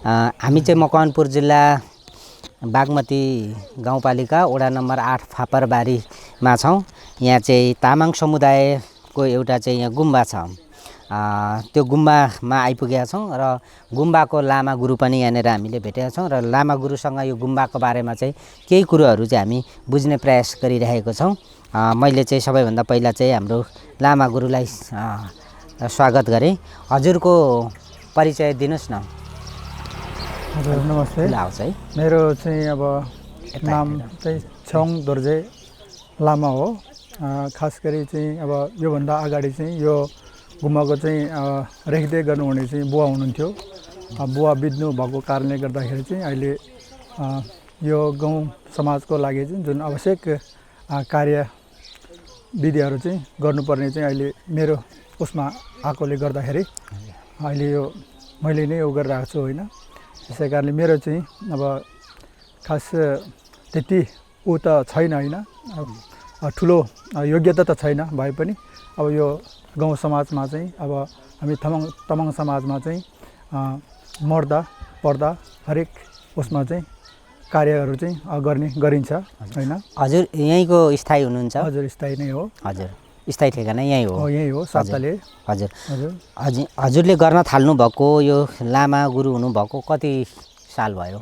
हामी चाहिँ मकवानपुर जिल्ला बागमती गाउँपालिका वडा नम्बर 8 फापरबारीमा छौँ। यहाँ चाहिँ तामाङ समुदायको एउटा चाहिँ यहाँ गुम्बा छ। त्यो गुम्बामा आइपुगेका छौँ र गुम्बाको लामा गुरु पनि यहाँनिर हामीले भेटेका छौँ र लामा गुरुसँग यो गुम्बाको बारेमा चाहिँ केही कुरोहरू चाहिँ हामी बुझ्ने प्रयास गरिरहेको छौँ। मैले चाहिँ सबैभन्दा पहिला चाहिँ हाम्रो लामा गुरुलाई स्वागत गरेँ। हजुरको परिचय दिनुहोस् न। हजुर नमस्ते। आउँछ है। मेरो चाहिँ अब नाम चाहिँ छेवाङ दोर्जे लामा हो। खास गरी चाहिँ अब योभन्दा अगाडि चाहिँ यो गुम्बाको चाहिँ रेखदेख गर्नुहुने चाहिँ बुवा हुनुहुन्थ्यो। बुवा बित्नु भएको कारणले गर्दाखेरि चाहिँ अहिले यो गाउँ समाजको लागि चाहिँ जुन आवश्यक कार्य विधिहरू चाहिँ गर्नुपर्ने चाहिँ अहिले मेरो उसमा आएकोले गर्दाखेरि अहिले यो मैले नै यो गरिरहेको छु होइन। त्यसै कारणले मेरो चाहिँ अब खास त्यति ऊ त छैन होइन, ठुलो योग्यता त छैन भए पनि अब यो गाउँ समाजमा चाहिँ अब हामी तामाङ समाजमा चाहिँ मर्दा पर्दा हरेक उसमा चाहिँ कार्यहरू चाहिँ गरिन्छ होइन। हजुर यहीँको स्थायी हुनुहुन्छ? हजुर स्थायी नै हो। हजुर स्थायी ठेगाना यहीँ हो? यहीँ हो सातले। हजुर हजुरले गर्न थाल्नु भएको यो लामा गुरु हुनुभएको कति साल भयो?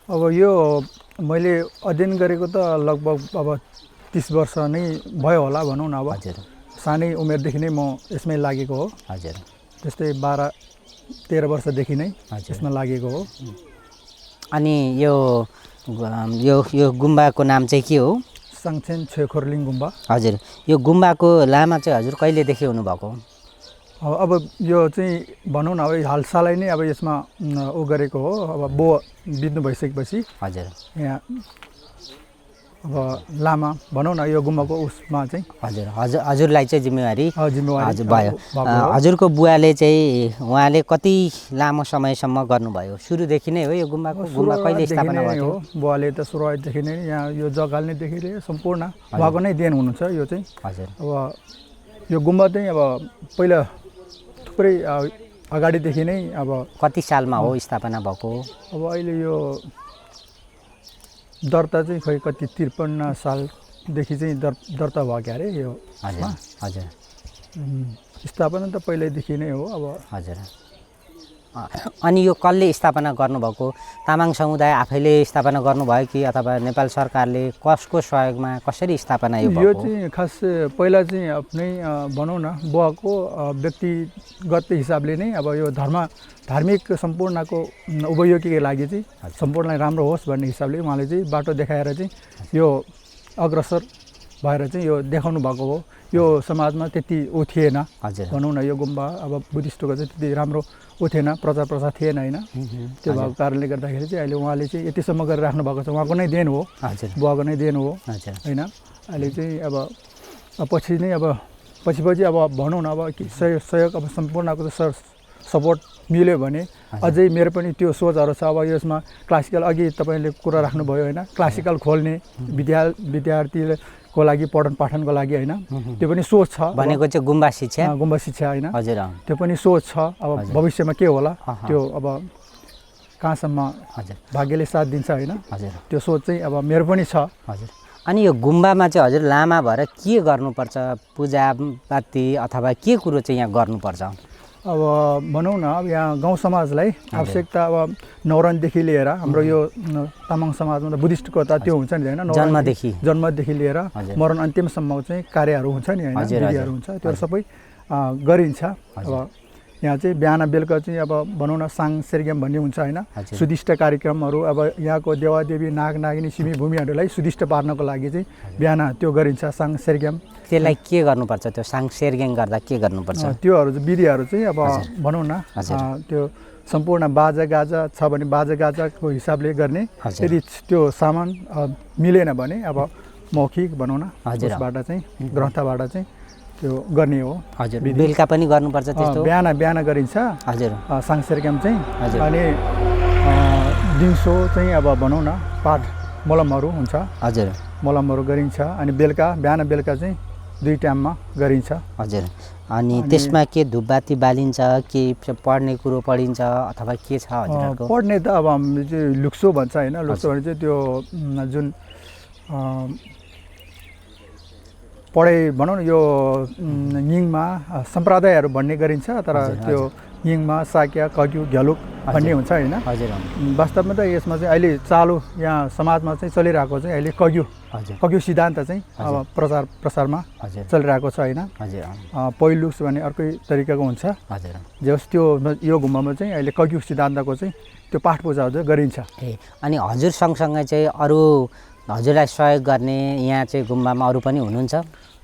अब यो मैले अध्ययन गरेको त लगभग अब 30 वर्ष नै भयो होला भनौँ न। अब हजुर सानै उमेरदेखि नै म यसमै लागेको हो। हजुर त्यस्तै 12-13 वर्षदेखि नै यसमा लागेको हो। अनि यो गुम्बाको नाम चाहिँ के हो? साङछेन छेखोरलिङ गुम्बा। हजुर यो गुम्बाको लामा चाहिँ हजुर कहिलेदेखि हुनुभएको? अब यो चाहिँ भनौँ न अब हालसालै नै अब यसमा ऊ गरेको हो। अब बुवा बित्नु भइसकेपछि हजुर यहाँ अब लामा भनौँ न यो गुम्बाको उसमा चाहिँ हजुरलाई चाहिँ जिम्मेवारी हजुर भयो। हजुरको बुवाले चाहिँ उहाँले कति लामो समयसम्म गर्नुभयो? सुरुदेखि नै हो यो गुम्बा कहिले स्थापना भयो? बुवाले त सुरुवातदेखि नै यहाँ यो जगाल्नेदेखि लिएर सम्पूर्ण उहाँको नै देन हुनुहुन्छ यो चाहिँ। हजुर अब यो गुम्बा चाहिँ अब पहिला थुप्रै अगाडिदेखि नै अब कति सालमा हो स्थापना भएको? अब अहिले यो दर्ता चाहिँ खै कति 53 सालदेखि चाहिँ दर्ता भयो क्या अरे यो। हजुर हजुर स्थापना त पहिल्यैदेखि नै हो। अब हजुर अनि यो कसले स्थापना गर्नुभएको? तामाङ समुदाय आफैले स्थापना गर्नुभयो कि अथवा नेपाल सरकारले कसको सहयोगमा कसरी स्थापना यो चाहिँ खास पहिला चाहिँ आफ्नै भनौँ न बुवाको व्यक्तिगत हिसाबले नै अब यो धार्मिक सम्पूर्णको उपयोगीको लागि चाहिँ सम्पूर्णलाई राम्रो होस् भन्ने हिसाबले उहाँले चाहिँ बाटो देखाएर चाहिँ यो अग्रसर भएर चाहिँ यो देखाउनु भएको हो। यो समाजमा त्यति ऊ थिएन भनौँ न। यो गुम्बा अब बुद्धिस्टको चाहिँ त्यति राम्रो ऊ थिएन, प्रचार प्रसार थिएन होइन। त्यो भएको कारणले गर्दाखेरि चाहिँ अहिले उहाँले चाहिँ यतिसम्म गरिराख्नु भएको छ। उहाँको नै देन हो, बुवाको नै देन हो होइन। अहिले चाहिँ अब पछि नै अब पछि अब भनौँ न अब सहयोग अब सम्पूर्णको चाहिँ सपोर्ट मिल्यो भने अझै मेरो पनि त्यो सोचहरू छ। अब यसमा क्लासिकल अघि तपाईँले कुरा राख्नुभयो होइन, क्लासिकल खोल्ने विद्यार्थीको लागि पठन पाठनको लागि होइन, त्यो पनि सोच छ भनेको चाहिँ गुम्बा शिक्षा होइन। हजुर त्यो पनि सोच छ। अब भविष्यमा के होला त्यो अब कहाँसम्म भाग्यले साथ दिन्छ होइन। त्यो सोच चाहिँ अब मेरो पनि छ। हजुर अनि यो गुम्बामा चाहिँ हजुर लामा भएर के गर्नुपर्छ? पूजापाती अथवा के कुरो चाहिँ यहाँ गर्नुपर्छ? अब भनौँ न अब यहाँ गाउँ समाजलाई आवश्यकता अब न्वारानदेखि लिएर हाम्रो यो तामाङ समाजमा त बुद्धिस्टको त त्यो हुन्छ नि होइन, जन्मदेखि लिएर मरण अन्तिमसम्म चाहिँ कार्यहरू हुन्छ नि होइन, विधिहरू हुन्छ, त्यो सबै गरिन्छ। अब यहाँ चाहिँ बिहान बेलुका चाहिँ अब भनौँ न साङ सेरग्याम भन्ने हुन्छ होइन, सुदिष्ट कार्यक्रमहरू। अब यहाँको देवादेवी नाग नागिनी सिमी भूमिहरूलाई सुदिष्ट पार्नको लागि चाहिँ बिहान त्यो गरिन्छ साङ सेरग्याम। त्यसलाई के गर्नुपर्छ? त्यो साङ सेरग्याम गर्दा के गर्नुपर्छ? त्योहरू विधिहरू चाहिँ अब भनौँ न त्यो सम्पूर्ण बाजागाजा छ भने बाजागाजाको हिसाबले गर्ने। यदि त्यो सामान मिलेन भने अब मौखिक भनौँ न त्यसबाट चाहिँ ग्रन्थबाट चाहिँ त्यो गर्ने हो। हजुर बेलुका पनि गर्नुपर्छ त्यस्तो? बिहान गरिन्छ हजुर साङ सेरग्याम चाहिँ। अनि दिउँसो चाहिँ अब भनौँ न पाठ मलमहरू हुन्छ, हजुर मलमहरू गरिन्छ। अनि बिहान बेलुका चाहिँ 2 टाइममा गरिन्छ। हजुर। अनि त्यसमा के धुपबाती बालिन्छ कि पढ्ने कुरो पढिन्छ अथवा के छ हजुरहरूको? पढ्ने त अब हामीले चाहिँ लुक्सो भन्छ होइन, लुक्सो भने चाहिँ त्यो जुन पढाइ भनौँ न यो यिङमा सम्प्रदायहरू भन्ने गरिन्छ, तर त्यो यिङमा साक्या कग्यु घ्यालुक भन्ने हुन्छ होइन। हजुर। वास्तवमा त यसमा चाहिँ अहिले चालु यहाँ समाजमा चाहिँ चलिरहेको चाहिँ अहिले कग्यु सिद्धान्त चाहिँ अब प्रसारमा चलिरहेको छ होइन। पहिलुक्स भन्ने अर्कै तरिकाको हुन्छ। जस त्यो यो गुम्बामा चाहिँ अहिले कग्यु सिद्धान्तको चाहिँ त्यो पाठ पूजा गरिन्छ। अनि हजुर सँगसँगै चाहिँ अरू हजुरलाई सहयोग गर्ने यहाँ चाहिँ गुम्बामा अरू पनि हुनुहुन्छ?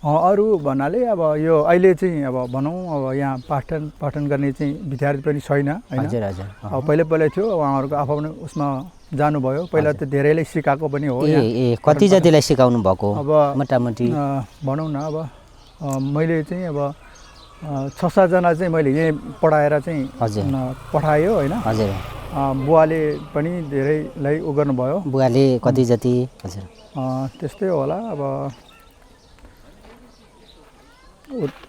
अरू भन्नाले अब यो अहिले चाहिँ अब भनौँ अब यहाँ पाठन गर्ने चाहिँ विद्यार्थी पनि छैन होइन। अब पहिला थियो उहाँहरूको आफ्नो उसमा जानुभयो। पहिला त धेरैले सिकाएको पनि हो। कति जतिलाई सिकाउनु भएको अब मोटामोटी भनौँ न अब मैले चाहिँ अब 6-7 जना चाहिँ मैले यहीँ पढाएर चाहिँ पठायो होइन। बुवाले पनि धेरैलाई उ गर्नुभयो। बुवाले कति जति? हजुर त्यस्तै होला अब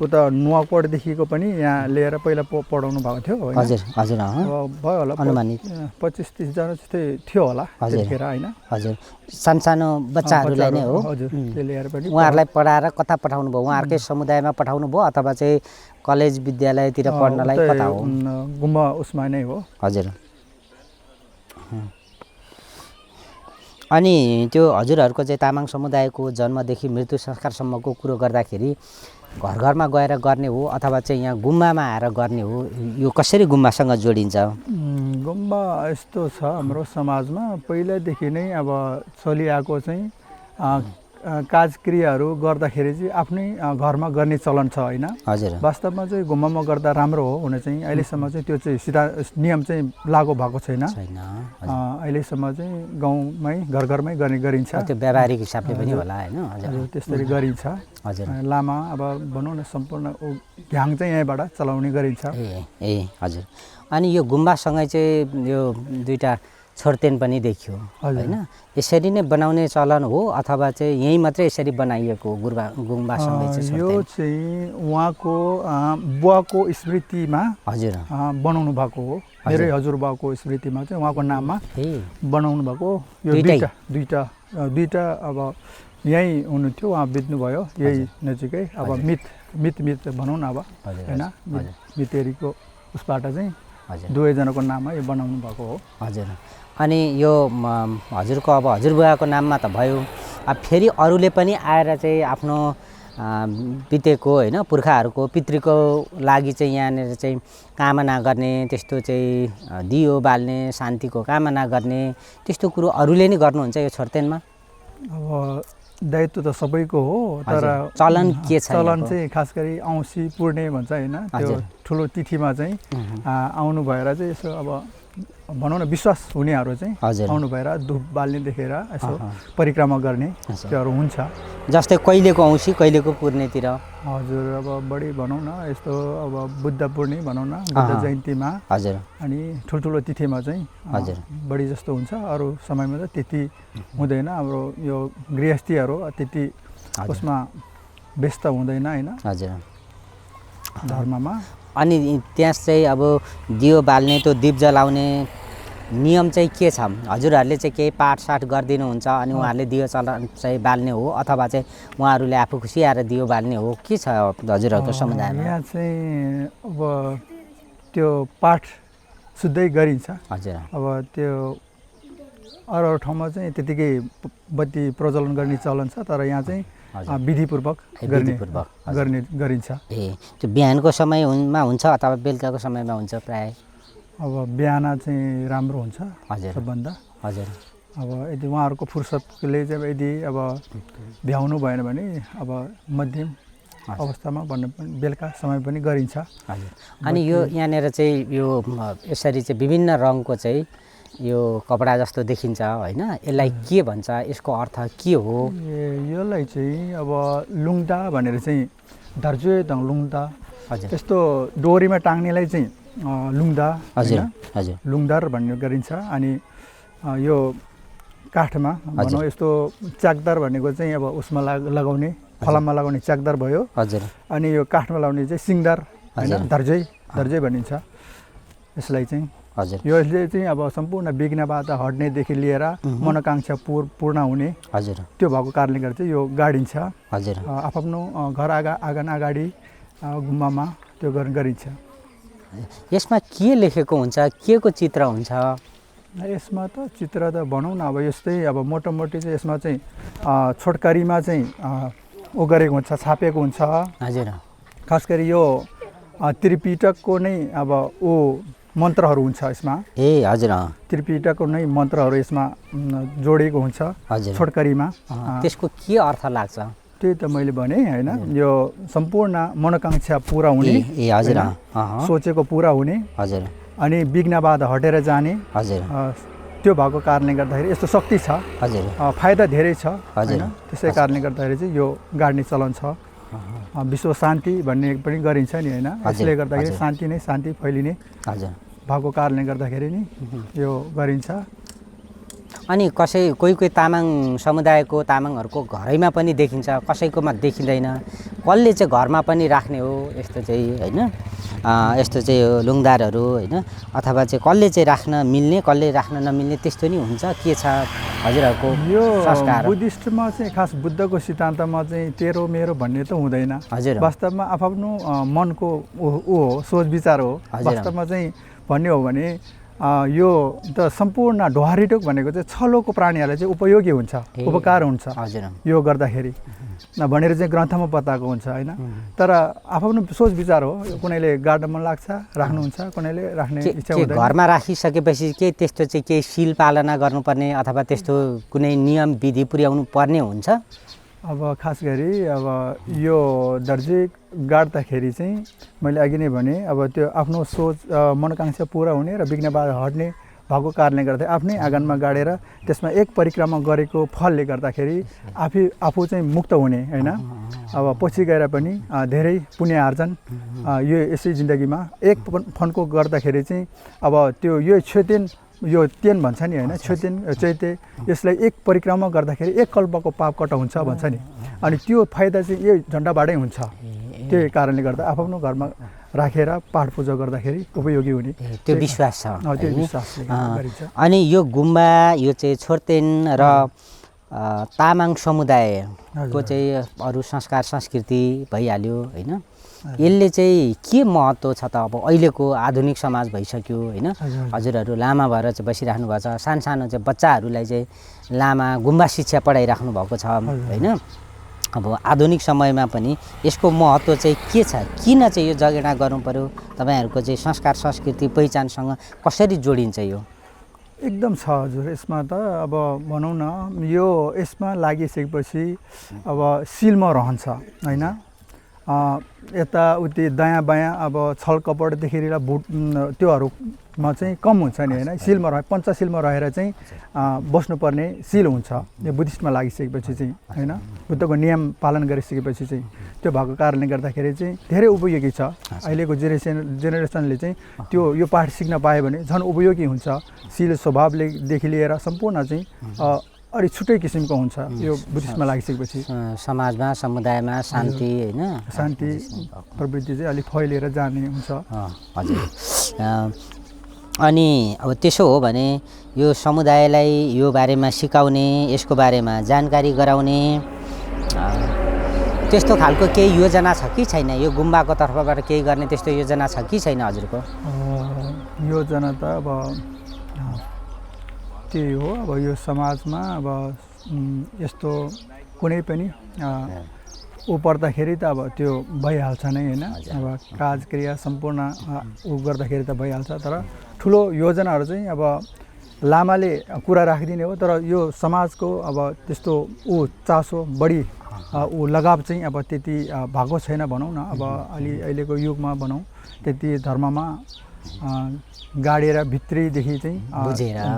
उता नुवाकोटदेखिको पनि यहाँ लिएर पहिला पढाउनु भएको थियो होइन। हजुर हजुर भयो होला अनुमानित 25-30 जना जस्तै थियो होला त्यतिखेर होइन। हजुर सानो बच्चाहरूलाई नै हो। हजुर त्यो लिएर पनि उहाँहरूलाई पढाएर कता पठाउनु भयो? उहाँहरूकै समुदायमा पठाउनु भयो अथवा चाहिँ कलेज विद्यालयतिर पढ्नलाई कता हो? गुम्बा उसमा नै हो। हजुर। अनि त्यो हजुरहरूको चाहिँ तामाङ समुदायको जन्मदेखि मृत्यु संस्कारसम्मको कुरो गर्दाखेरि घर घरमा गएर गर्ने हो अथवा चाहिँ यहाँ गुम्बामा आएर गर्ने हो? यो कसरी गुम्बासँग जोडिन्छ? गुम्बा यस्तो छ हाम्रो समाजमा पहिलादेखि नै अब चलिआएको चाहिँ कार्यक्रियाहरू गर्दाखेरि चाहिँ आफ्नै घरमा गर्ने चलन छ होइन। हजुर। वास्तवमा चाहिँ गुम्बामा गर्दा राम्रो हो हुन चाहिँ अहिलेसम्म चाहिँ त्यो चाहिँ नियम चाहिँ लागु भएको छैन। अहिलेसम्म चाहिँ गाउँमै घरमै गर्ने गरिन्छ। त्यो व्यावहारिक हिसाबले पनि होला होइन। हजुर त्यसरी गरिन्छ। हजुर। लामा अब भनौँ न सम्पूर्ण घ्याङ चाहिँ यहीँबाट चलाउने गरिन्छ। हजुर। अनि यो गुम्बासँगै चाहिँ यो दुईवटा छोर्तेन पनि देखियो होइन। यसरी नै बनाउने चलन हो अथवा चाहिँ यहीँ मात्रै यसरी बनाइएको गुम्बासँगै चाहिँ? यो चाहिँ उहाँको बुवाको स्मृतिमा हजुर बनाउनु भएको हो। मेरै हजुरबाको स्मृतिमा चाहिँ उहाँको नाममा बनाउनु भएको यो दुईटा अब यहीँ हुनुहुन्थ्यो, उहाँ बित्नुभयो यही नजिकै। अब मित भनौँ न अब होइन, मितेरीको उसबाट चाहिँ दुवैजनाको नाममा यो बनाउनु भएको हो। हजुर। अनि यो हजुरको अब हजुरबुवाको नाममा त भयो, अब फेरि अरूले पनि आएर चाहिँ आफ्नो बितेको होइन पुर्खाहरूको पितृको लागि चाहिँ यहाँनिर चाहिँ कामना गर्ने, त्यस्तो चाहिँ दियो बाल्ने, शान्तिको कामना गर्ने त्यस्तो कुरो अरूले नै गर्नुहुन्छ यो छोर्तेनमा? अब दायित्व त सबैको हो, तर चलन के छ? चलन चाहिँ खास गरी औँसी पूर्णे भन्छ होइन, त्यो ठुलो तिथिमा चाहिँ आउनु भएर चाहिँ यसो अब भनौँ न विश्वास हुनेहरू चाहिँ आउनु भएर धुप बाल्ने देखेर यसो परिक्रमा गर्ने त्योहरू हुन्छ। जस्तै कहिलेको औँसी कहिलेको पूर्णेतिर? हजुर अब बढी भनौँ न यस्तो अब बुद्ध पूर्णे भनौँ न, बुद्ध जयन्तीमा। हजुर। अनि ठुल्ठुलो तिथिमा चाहिँ हजुर बढी जस्तो हुन्छ। अरू समयमा त त्यति हुँदैन। हाम्रो यो गृहस्थीहरू त्यति उसमा व्यस्त हुँदैन होइन। हजुर। धर्ममा अनि त्यहाँ चाहिँ अब दियो बाल्ने त्यो दीप जलाउने नियम चाहिँ के छ? हजुरहरूले चाहिँ केही पाठसाठ गरिदिनुहुन्छ अनि उहाँहरूले दियो चाहिँ बाल्ने हो अथवा चाहिँ उहाँहरूले आफू खुसी आएर दियो बाल्ने हो, के छ हजुरहरूको समुदायमा? यहाँ चाहिँ अब त्यो पाठ शुद्धै गरिन्छ। हजुर। अब त्यो अरू ठाउँमा चाहिँ त्यतिकै बत्ती प्रज्वलन गर्ने चलन छ, तर यहाँ चाहिँ विधिपूर्वक गरिन्छ। त्यो बिहानको समयमा हुन्छ अथवा बेलुकाको समयमा हुन्छ प्राय? अब बिहान चाहिँ राम्रो हुन्छ सबभन्दा। हजुर। अब यदि उहाँहरूको फुर्सदले चाहिँ यदि अब भ्याउनु भएन भने अब मध्यम अवस्थामा भन्नु पनि बेलुका समय पनि गरिन्छ। हजुर। अनि यो यहाँनिर चाहिँ यो यसरी चाहिँ विभिन्न रङको चाहिँ यो कपडा जस्तो देखिन्छ होइन, यसलाई के भन्छ? यसको अर्थ के हो? यसलाई चाहिँ अब लुङटा भनेर चाहिँ दार्जुएदङ लुङटा, यस्तो डोरीमा टाङ्नेलाई चाहिँ लुङदा। हजुर। हजुर। लुङदार भन्ने गरिन्छ। अनि यो काठमा भनौँ यस्तो च्याकदार भनेको चाहिँ अब उसमा लगाउने फलाममा लगाउने च्याकदार भयो हजुर अनि यो काठमा लगाउने चाहिँ सिङदार हैन दर्जै दर्जै भनिन्छ यसलाई चाहिँ हजुर यसले चाहिँ अब सम्पूर्ण विघ्नबाधा हट्नेदेखि लिएर मनोकांक्षा पूर्ण हुने हजुर त्यो भएको कारणले गर्दा चाहिँ यो गाडिन्छ हजुर आफ्नो घर आँगन अगाडि गुम्बामा त्यो गरिन्छ यसमा के लेखेको हुन्छ के को चित्र हुन्छ यसमा त चित्र त भनौँ न अब यस्तै अब मोटामोटी चाहिँ यसमा चाहिँ छोटकरीमा चाहिँ उ गरेको हुन्छ छापेको हुन्छ हजुर खास गरी यो त्रिपिटकको नै अब ऊ मन्त्रहरू हुन्छ यसमा ए हजुर त्रिपिटकको नै मन्त्रहरू यसमा जोडिएको हुन्छ हजुर छोटकरीमा त्यसको के अर्थ लाग्छ त्यही त मैले भने हैन यो सम्पूर्ण मनोकांक्षा पूरा हुने ए हजुर सोचेको पूरा हुने हजुर अनि विघ्नबाधा हटेर जाने हजुर त्यो भएको कारणले गर्दाखेरि यस्तो शक्ति छ हजुर फाइदा धेरै छ हजुर त्यसै कारणले गर्दाखेरि चाहिँ यो गाड्ने चलन छ विश्व शान्ति भन्ने पनि गरिन्छ नि हैन यसले गर्दाखेरि शान्ति नै शान्ति फैलिने हजुर भएको कारणले गर्दाखेरि नि यो गरिन्छ अनि कोही तामाङ समुदायको तामाङहरूको घरैमा पनि देखिन्छ कसैकोमा देखिँदैन कसले चाहिँ घरमा पनि राख्ने हो यस्तो चाहिँ हैन यस्तो चाहिँ लुङदारहरू हैन अथवा चाहिँ कसले चाहिँ राख्न मिल्ने कसले राख्न नमिल्ने त्यस्तो नि हुन्छ के छ हजुरहरूको यो संस्कार बुद्धिस्टमा चाहिँ खास बुद्धको सिद्धान्तमा चाहिँ तेरो मेरो भन्ने त हुँदैन हजुर वास्तवमा आफ्नो मनको ऊ हो सोच विचार हो वास्तवमा चाहिँ भन्ने हो भने यो त सम्पूर्ण ढोहारिटोक भनेको चाहिँ छलोको प्राणीहरूलाई चाहिँ उपयोगी हुन्छ उपकार हुन्छ हजुर यो गर्दाखेरि भनेर चाहिँ ग्रन्थमा बताएको हुन्छ हैन तर आफ्नो सोच विचार हो कुनैले गाड्न मन लाग्छ राख्नुहुन्छ कुनैले राख्ने इच्छा हुँदैन घरमा राखिसकेपछि के त्यस्तो चाहिँ केही सील पालना गर्नुपर्ने अथवा त्यस्तो कुनै नियम विधि पुर्याउनु पर्ने हुन्छ अब खास गरी अब यो दर्जी गाड्दाखेरि चाहिँ मैले अघि नै भने अब त्यो आफ्नो सोच मनोकांक्षा पुरा हुने र विघ्नबाधा हट्ने भएको कारणले गर्दा आफ्नै आँगनमा गाडेर त्यसमा एक परिक्रमा गरेको फलले गर्दाखेरि आफू चाहिँ मुक्त हुने हैन अब पछि गएर पनि धेरै पुण्य आर्जन यो यसै जिन्दगीमा एक फनको गर्दाखेरि चाहिँ अब त्यो यो छेतेन यो तेन भन्छ नि हैन छेतेन चैते यसलाई एक परिक्रमा गर्दाखेरि एक कल्पको पाप कट हुन्छ भन्छ नि अनि त्यो फाइदा चाहिँ यो झन्डाबाटै हुन्छ त्यही कारणले गर्दा आफ्नो घरमा राखेर पाठ पूजा गर्दाखेरि उपयोगी हुने त्यो विश्वास छ त्यो विश्वासले गरिन्छ अनि यो गुम्बा यो चाहिँ छोर्तेन र तामाङ समुदायको चाहिँ अरू संस्कार संस्कृति भइहाल्यो हैन यसले चाहिँ के महत्त्व छ त अब अहिलेको आधुनिक समाज भइसक्यो हैन हजुरहरू लामा भएर चाहिँ बसिराख्नु भएको छ सानो चाहिँ बच्चाहरूलाई चाहिँ लामा गुम्बा शिक्षा पढाइराख्नु भएको छ हैन अब आधुनिक समयमा पनि यसको महत्त्व चाहिँ के छ किन चाहिँ यो जगेडा गर्नु पर्यो तपाईहरुको चाहिँ संस्कार संस्कृति पहिचानसँग कसरी जोडिन्छ यो एकदम छ हजुर यसमा त अब भनौँ न यो यसमा लागिसकेपछि अब सिलमा रहन्छ हैन यताउति दायाँ बायाँ अब छल कपडदेखि लिएर भुट त्योहरूमा चाहिँ कम हुन्छ नि हैन सिलमा पञ्चशीलमा रहेर चाहिँ बस्नुपर्ने सिल हुन्छ यो बुद्धिस्टमा लागिसकेपछि चाहिँ हैन बुद्धको नियम पालन गरिसकेपछि चाहिँ त्यो भएको कारणले गर्दाखेरि चाहिँ धेरै उपयोगी छ अहिलेको जेनेरेसनले चाहिँ त्यो यो पाठ सिक्न पायो भने झन् उपयोगी हुन्छ सिल स्वभावलेदेखि लिएर सम्पूर्ण चाहिँ अलि छुट्टै किसिमको हुन्छ यो बुद्धिस्टमा लागिसकेपछि समाजमा समुदायमा शान्ति हैन शान्ति प्रवृत्ति चाहिँ अलिक फैलिएर जाने हुन्छ हजुर अनि अब त्यसो हो भने यो समुदायलाई यो बारेमा सिकाउने यसको बारेमा जानकारी गराउने त्यस्तो खालको केही योजना छ कि छैन यो गुम्बाको तर्फबाट केही गर्ने त्यस्तो योजना छ कि छैन हजुरको योजना त अब त्यही हो अब यो समाजमा अब यस्तो कुनै पनि ऊ पर्दाखेरि त अब त्यो भइहाल्छ नै हैन अब काज क्रिया सम्पूर्ण ऊ गर्दाखेरि त भइहाल्छ तर ठुलो योजनाहरू चाहिँ अब लामाले कुरा राखिदिने हो तर यो समाजको अब त्यस्तो ऊ चासो बढी ऊ लगाव चाहिँ अब त्यति भएको छैन भनौँ न अब अहिलेको युगमा भनौँ त्यति धर्ममा गाडेर भित्रीदेखि चाहिँ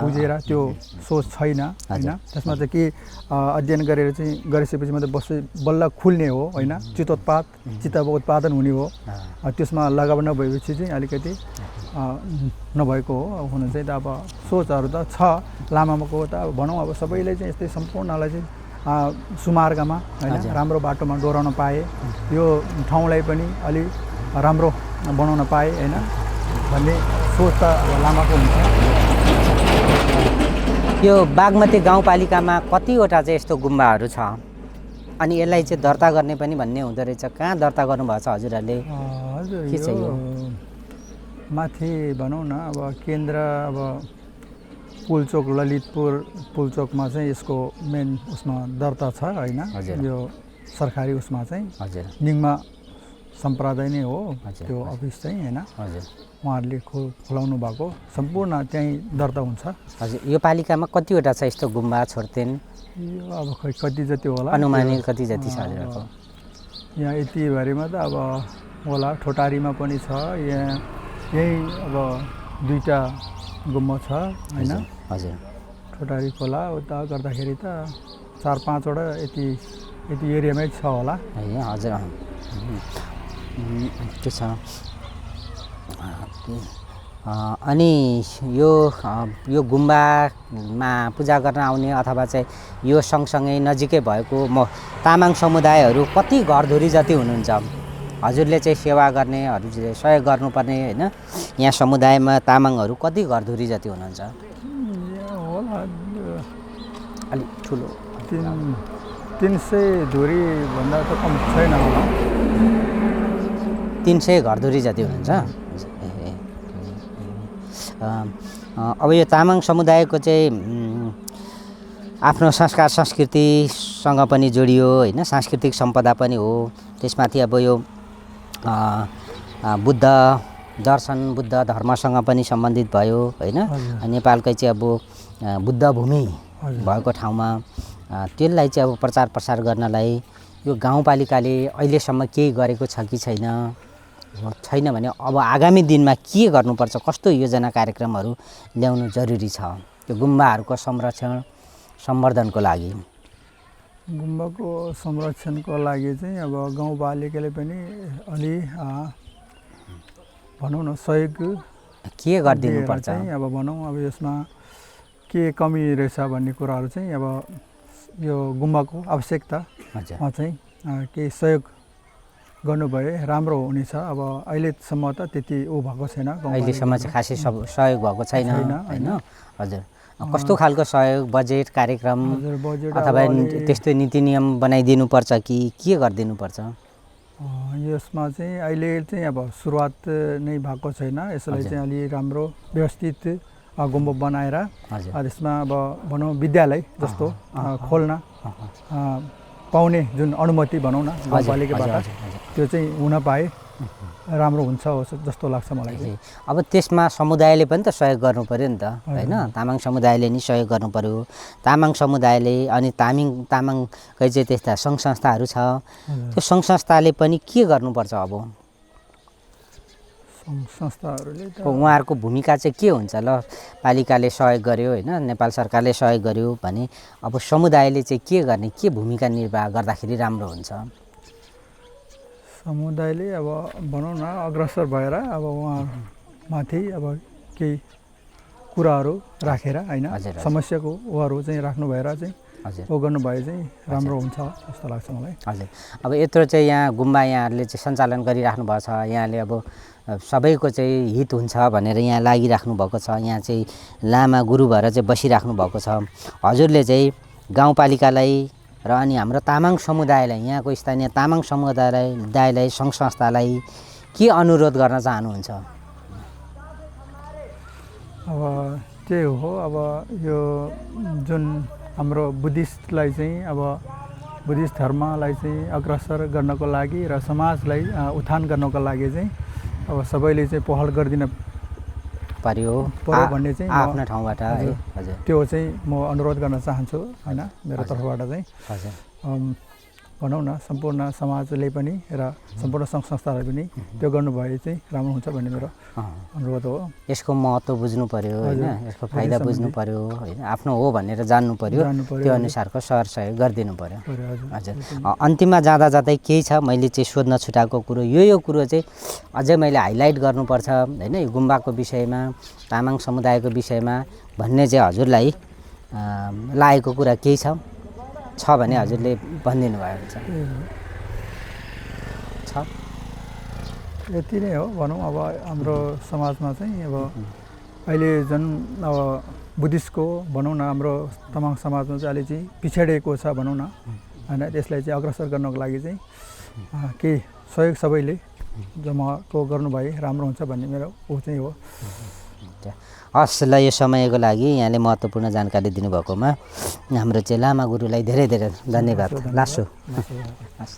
बुझेर त्यो सोच छैन हैन त्यसमा चाहिँ के अध्ययन गरेर चाहिँ गरिसकेपछि मात्रै बल्ल खुल्ने हो हैन चित्तको उत्पादन हुने हो त्यसमा लगाव नभएपछि चाहिँ अलिकति नभएको हो हुन चाहिँ त अब सोचहरू त छ लामाको त अब भनौँ अब सबैले चाहिँ यस्तै सम्पूर्णलाई चाहिँ सुमार्गमा हैन राम्रो बाटोमा डोराउन पाए यो ठाउँलाई पनि अलि राम्रो बनाउन पाए हैन भन्ने सोच त अब लामाको हुन्छ। यो बागमती गाउँपालिकामा कतिवटा चाहिँ यस्तो गुम्बाहरू छ अनि यसलाई चाहिँ दर्ता गर्ने पनि भन्ने हुँदो रहेछ, कहाँ दर्ता गर्नुभएको छ हजुरहरूले? हजुर के छ यो? माथि भनौँ न अब केन्द्र अब पुलचोक ललितपुर पुलचोकमा चाहिँ यसको मेन उसमा दर्ता छ होइन, यो सरकारी उसमा चाहिँ हजुर निङमा सम्प्रदाय नै हो हजुर, त्यो अफिस चाहिँ होइन, हजुर उहाँहरूले खोलाउनु भएको सम्पूर्ण त्यहीँ दर्ता हुन्छ। हजुर यो पालिकामा कतिवटा छ यस्तो गुम्बा छोर्तेन? यो अब खै कति जति होला, अनुमानित कति जति छ हजुरहरूको? यहाँ यति भरिमा त अब होला, ठोटारीमा पनि छ, यहाँ यही अब 2टा गुम्बा छ होइन, हजुर ठोटारी खोला उता गर्दाखेरि त 4-5 वटा यति एरियामै छ होला है। हजुर के छ अनि यो गुम्बामा पूजा गर्न आउने अथवा चाहिँ यो सँगसँगै नजिकै भएको तामाङ समुदायहरू कति घरधुरी जति हुनुहुन्छ? हजुरले चाहिँ सेवा गर्नेहरू चाहिँ सहयोग गर्नुपर्ने होइन, यहाँ समुदायमा तामाङहरू कति घरधुरी जति हुनुहुन्छ? होला अलिक ठुलो 300 धुरी भन्दा त कम छैन होला, 300 घरधुरी जति हुनुहुन्छ। अब यो तामाङ समुदायको चाहिँ आफ्नो संस्कार संस्कृतिसँग पनि जोडियो होइन, सांस्कृतिक सम्पदा पनि हो। त्यसमाथि अब यो बुद्ध दर्शन बुद्ध धर्मसँग पनि सम्बन्धित भयो होइन, नेपालकै चाहिँ अब बुद्ध भूमि भएको ठाउँमा त्यसलाई चाहिँ अब प्रचार प्रसार गर्नलाई यो गाउँपालिकाले अहिलेसम्म केही गरेको छ कि छैन भने अब आगामी दिनमा के गर्नुपर्छ, कस्तो योजना कार्यक्रमहरू ल्याउनु जरुरी छ त्यो गुम्बाहरूको संरक्षण सम्वर्धनको लागि? गुम्बाको संरक्षणको लागि चाहिँ अब गाउँपालिकाले पनि अलि भनौँ न सहयोग के गरिदिनु पर्छ? अब भनौँ अब यसमा के कमी रहेछ भन्ने कुराहरू चाहिँ अब यो गुम्बाको आवश्यकतामा चाहिँ केही सहयोग गर्नुभए राम्रो हुनेछ। अब अहिलेसम्म त त्यति भएको छैन, अहिलेसम्म चाहिँ खासै सहयोग भएको छैन होइन। हजुर कस्तो खालको सहयोग, बजेट कार्यक्रम अथवा त्यस्तो नीति नियम बनाइदिनु पर्छ कि के गरिदिनु पर्छ? यसमा चाहिँ अहिले चाहिँ अब सुरुवात नै भएको छैन, यसलाई चाहिँ अलि राम्रो व्यवस्थित गुम्बा बनाएर त्यसमा अब भनौँ विद्यालय जस्तो खोल्न पाउने जुन अनुमति भनौँ न गाउँपालिकाबाट त्यो चाहिँ हुन पाए राम्रो हुन्छ जस्तो लाग्छ मलाई। अब त्यसमा समुदायले पनि त सहयोग गर्नु पर्यो नि त होइन, तामाङ समुदायले नि सहयोग गर्नु पर्यो। तामाङ समुदायले अनि तामाङकै चाहिँ त्यस्ता सङ्घ संस्थाहरू छ, त्यो सङ्घ संस्थाले पनि के गर्नुपर्छ? अब संस्थाहरूले उहाँहरूको भूमिका चाहिँ के हुन्छ? ल पालिकाले सहयोग गर्यो होइन, नेपाल सरकारले सहयोग गर्यो भने अब समुदायले चाहिँ के गर्ने, के भूमिका निर्वाह गर्दाखेरि राम्रो हुन्छ? समुदायले अब भनौँ न अग्रसर भएर अब उहाँमाथि अब केही कुराहरू राखेर होइन, समस्याको उहाँहरू चाहिँ राख्नु भएर चाहिँ ओ गर्नुभए चाहिँ राम्रो हुन्छ जस्तो लाग्छ मलाई। हजुर अब यत्रो चाहिँ यहाँ गुम्बा यहाँहरूले चाहिँ सञ्चालन गरिराख्नु भएको छ, यहाँले अब सबैको चाहिँ हित हुन्छ भनेर यहाँ लागिराख्नु भएको छ, यहाँ चाहिँ लामा गुरु भएर चाहिँ बसिराख्नु भएको छ। हजुरले चाहिँ गाउँपालिकालाई र अनि हाम्रो तामाङ समुदायलाई, यहाँको स्थानीय तामाङ समुदायलाई सङ्घ संस्थालाई के अनुरोध गर्न चाहनुहुन्छ? अब त्यही हो, अब यो जुन हाम्रो बुद्धिस्टलाई चाहिँ अब बुद्धिस्ट धर्मलाई चाहिँ अग्रसर गर्नको लागि र समाजलाई उत्थान गर्नको लागि चाहिँ अब सबैले चाहिँ पहल गरिदिन पर्यो भन्ने चाहिँ आफ्नो ठाउँबाट है। हजुर त्यो चाहिँ म अनुरोध गर्न चाहन्छु होइन, मेरो तर्फबाट चाहिँ। हजुर भनौँ न सम्पूर्ण समाजले पनि र सम्पूर्ण सङ्घ संस्थाहरूले पनि त्यो गर्नुभए चाहिँ राम्रो हुन्छ भन्ने मेरो अनुरोध हो। यसको महत्त्व बुझ्नु पर्यो होइन, यसको फाइदा बुझ्नु पर्यो होइन, आफ्नो हो भनेर जान्नु पर्यो, त्यो अनुसारको सहयोग गरिदिनु पर्यो। हजुर अन्तिममा जाँदा जाँदै केही छ मैले चाहिँ सोध्न छुटाएको कुरो, यो कुरो चाहिँ अझै मैले हाइलाइट गर्नुपर्छ होइन, यो गुम्बाको विषयमा तामाङ समुदायको विषयमा भन्ने चाहिँ हजुरलाई लागेको कुरा केही छ? छ भने हजुरले भनिदिनु भएको छ छ यति नै हो भनौँ। अब हाम्रो समाजमा चाहिँ अब अहिले जुन अब बुद्धिस्टको भनौँ न हाम्रो तामाङ समाजमा चाहिँ अहिले चाहिँ पिछडिएको छ भनौँ न होइन। त्यसलाई चाहिँ अग्रसर गर्नको लागि चाहिँ केही सहयोग सबैले जमाको गर्नुभए राम्रो हुन्छ भन्ने मेरो ऊ चाहिँ हो। हस् ल, यो समयको लागि यहाँले महत्त्वपूर्ण जानकारी दिनुभएकोमा हाम्रो चाहिँ लामा गुरुलाई धेरै धेरै धन्यवाद। लासो हस्।